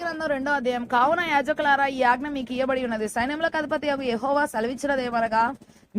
గ్రంథం 2వ అధ్యాయం. కావున యాజకులారా, ఈ ఆజ్ఞ మీకు ఇయ్యబడి ఉన్నది. సైన్యములకు అధిపతి యెహోవా సెలవిచ్చినదేమనగా,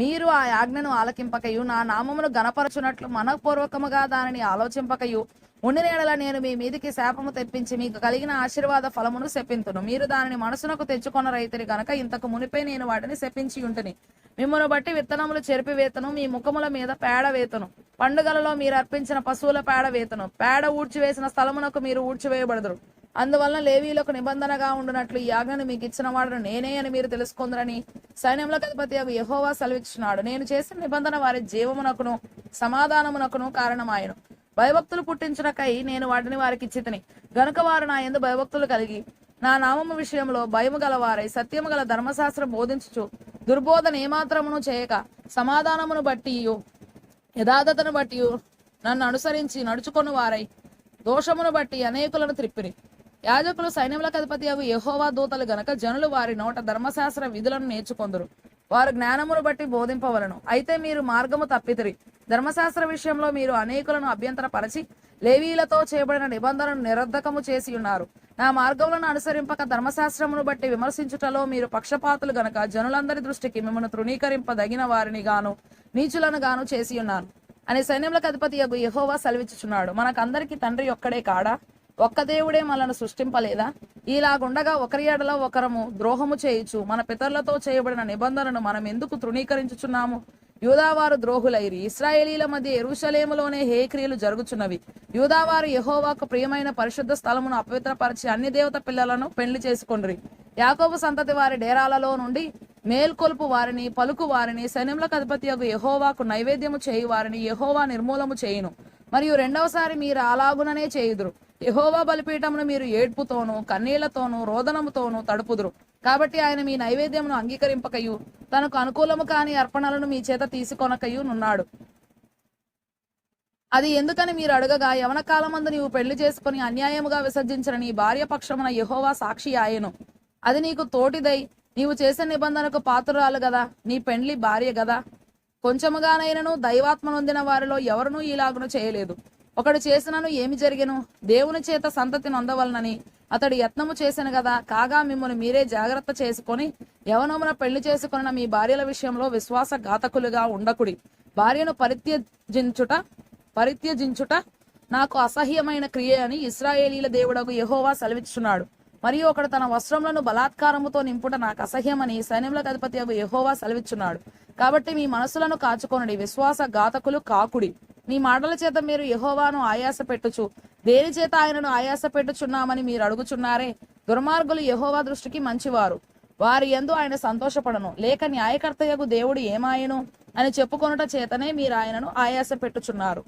మీరు ఆ ఆజ్ఞను ఆలకింపకయు నా నామమును గణపరచునట్లు మనఃపూర్వకముగా దానిని ఆలోచింపకయు ఉండిన యెడల నేను మీ మీదికి శాపము తెప్పించి మీకు కలిగిన ఆశీర్వాద ఫలమును శపింతును. మీరు దానిని మనసునకు తెచ్చుకొన రైతుని గనక ఇంతకు మునిపే నేను వాటిని శపించి ఉంటుని. మిమ్మను బట్టి విత్తనములు చెరిపివేతను, మీ ముఖముల మీద పేడ వేతను. పండుగలలో మీరు అర్పించిన పశువుల పేడ వేతను. పేడ ఊడ్చివేసిన స్థలమునకు మీరు ఊడ్చివేయబడదురు. అందువలన లేవీయులకు నిబంధనగా ఉండునట్లు ఈ ఆజ్ఞను మీకు ఇచ్చిన వాడును నేనే అని మీరు తెలుసుకుందరని సైన్యములకు అధిపతి యెహోవా సెలవిచ్చున్నాడు. నేను చేసిన నిబంధన వారి జీవమునకును సమాధానమునకును కారణమాయను. భయభక్తులు పుట్టించుటకై నేను వాటిని వారికి ఇచ్చితిని. గనుక వారు నా యందు భయభక్తులు కలిగి నా నామము విషయంలో భయము గలవారై సత్యము గల ధర్మశాస్త్రం బోధించుచు దుర్బోధన ఏమాత్రమును చేయక సమాధానమును బట్టి యథార్థతను బట్టి నన్ను అనుసరించి నడుచుకొని వారై దోషమును బట్టి అనేకులను త్రిప్పిరి. యాజకులు సైన్యములకు అధిపతి యెహోవా దూతలు గనక జనులు వారి నోట ధర్మశాస్త్ర విధులను నేర్చుకొందురు. వారు జ్ఞానమును బట్టి బోధింపవలను. అయితే మీరు మార్గము తప్పితిరి. ధర్మశాస్త్ర విషయంలో మీరు అనేకులను అభ్యంతరపరచి లేవీలతో చేయబడిన నిబంధనను నిరర్ధకము చేసి ఉన్నారు. నా మార్గములను అనుసరింపక ధర్మశాస్త్రమును బట్టి విమర్శించుటలో మీరు పక్షపాతులు గనక జనులందరి దృష్టికి మిమ్మల్ని తృణీకరింపదగిన వారిని గాను నీచులను గాను చేసి ఉన్నాను అని సైన్యములకు అధిపతి యెహోవా సెలవిచ్చుచున్నాడు. మనకందరికి తండ్రి ఒక్కడే కాడా? ఒక్క దేవుడే మనల్ని సృష్టింపలేదా? ఇలాగుండగా ఒకరి ఎడల ఒకరము ద్రోహము చేయుచు మన పితరులతో చేయబడిన నిబంధనను మనం ఎందుకు తృణీకరించుచున్నాము? యూదావారు ద్రోహులైరి. ఇశ్రాయేలీల మధ్య యెరూషలేములోనే హేక్రియలు జరుగుచున్నవి. యూదావారు యెహోవాకు ప్రియమైన పరిశుద్ధ స్థలమును అపవిత్రపరిచి అన్ని దేవత పిల్లలను పెళ్లి చేసుకొండ్రి. యాకోబు సంతతి వారి డేరాలలో నుండి మేల్కొల్పు వారిని పలుకు వారిని సైన్యములకు అధిపతి యెహోవాకు నైవేద్యము చేయు వారిని యెహోవా నిర్మూలము చేయును. మరియు రెండవసారి మీరు అలాగుననే చేయుదురు. యెహోవా బలిపీఠమును మీరు ఏడ్పుతోనూ కన్నీళ్లతోనూ రోదనముతోనూ తడుపుదురు. కాబట్టి ఆయన మీ నైవేద్యమును అంగీకరింపకయు తనకు అనుకూలము కాని అర్పణలను మీ చేత తీసుకొనకయు నున్నాడు. అది ఎందుకని మీరు అడగగా, యవన కాలమందు నీవు పెళ్లి చేసుకుని అన్యాయముగా విసర్జించిన నీ భార్య పక్షమున యెహోవా సాక్షి ఆయను. అది నీకు తోటిదై నీవు చేసిన నిబంధనకు పాత్రురాలు గదా, నీ పెండ్లి భార్య గదా. కొంచెముగానైనను దైవాత్మ నొందిన వారిలో ఎవరునూ ఇలాగును చేయలేదు. ఒకడు చేసినను ఏమి జరిగెను? దేవుని చేత సంతతి నొందవలనని అతడు యత్నము చేసెను గదా. కాగా మిమ్మల్ని మీరే జాగ్రత్త చేసుకొని యవనమున పెళ్లి చేసుకున్న మీ భార్యల విషయంలో విశ్వాసఘాతకులుగా ఉండకుడి. భార్యను పరిత్యజించుట నాకు అసహ్యమైన క్రియ అని ఇశ్రాయేలీల దేవుడగు యెహోవా సెలవిచ్చున్నాడు. మరియు ఒకడు తన వస్త్రములను బలాత్కారముతో నింపుట నాకు అసహ్యమని సైన్యములకు అధిపతి యెహోవా సెలవిచ్చున్నాడు. కాబట్టి మీ మనసులను కాచుకొనుడి, విశ్వాసఘాతకులు కాకుడి. మీ మాటల చేత మీరు యెహోవాను ఆయాస పెట్టుచు దేని చేత ఆయనను ఆయాస పెట్టుచున్నామని మీరు అడుగుచున్నారే. దుర్మార్గులు యెహోవా దృష్టికి మంచివారు, వారి యందు ఆయన సంతోషపడను. లేక న్యాయకర్తయగు దేవుడు ఏమాయను అని చెప్పుకొనుట చేతనే మీరు ఆయనను ఆయాస పెట్టుచున్నారు.